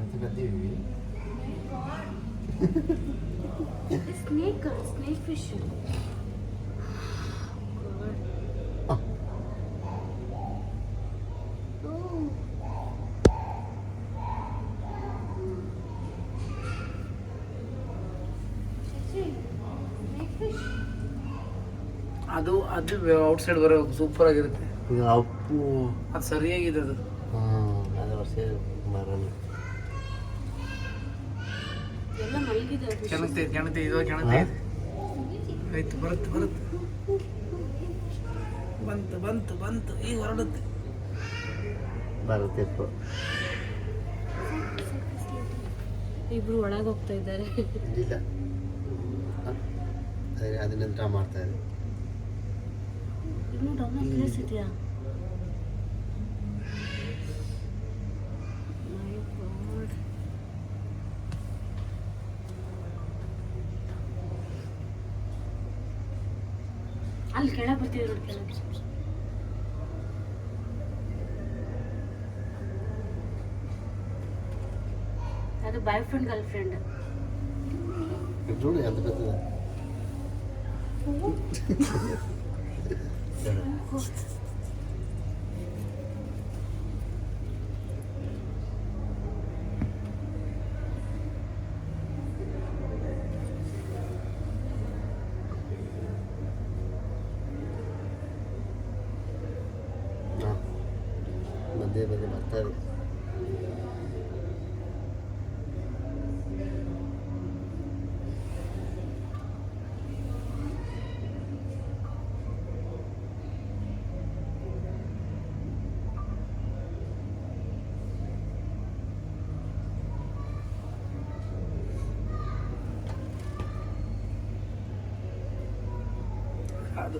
ఎంత పెద్దవి snake snake fish. ಅದು ಅದು ಔಟ್ ಸೈಡ್ ಬರೋದು ಸೂಪರ್ ಆಗಿರುತ್ತೆ. ಈಗ ಅಪ್ಪು ಅದು ಸರಿಯಾಗಿದೆ ಅದು. ಅದು ವರ್ಷ ಮರಲ್ಲ ಎಲ್ಲ ಮಲಗಿದೆ. ಕೆಣತೆ ಕೆಣತೆ ಇದು ಕೆಣತೆ ಆಯ್ತು. ಬರುತ್ತೆ ಬರುತ್ತೆ. ಬಂತು ಬಂತು ಬಂತು ಈಗ ಹೊರಡುತ್ತೆ. ಬರುತ್ತೆ ಇಬ್ರು ಒಳಗೆ ಹೋಗ್ತಾ ಇದ್ದಾರೆ. ಇಲ್ಲ ಅದನ್ನ ಡ್ರಾ ಮಾಡ್ತಾ ಇದೆ. ಇನ್ನೂ ಡೌನ್ ಪ್ಲೇಸ್ ಇದೆಯಾ? ಅಲ್ಲಿ ಕೆಳಗೆ ಬರ್ತೀವಿ ನೋಡಿ, ಕೆಳಗೆ. ಅದು ಬಾಯ್ ಫ್ರೆಂಡ್ ಗರ್ಲ್ ಫ್ರೆಂಡ್. ನೋಡಿ ಅಂತ పెద్దది. ಮಧ್ಯೆ ಮಧ್ಯೆ ಬರ್ತಾರೆ. ಅದು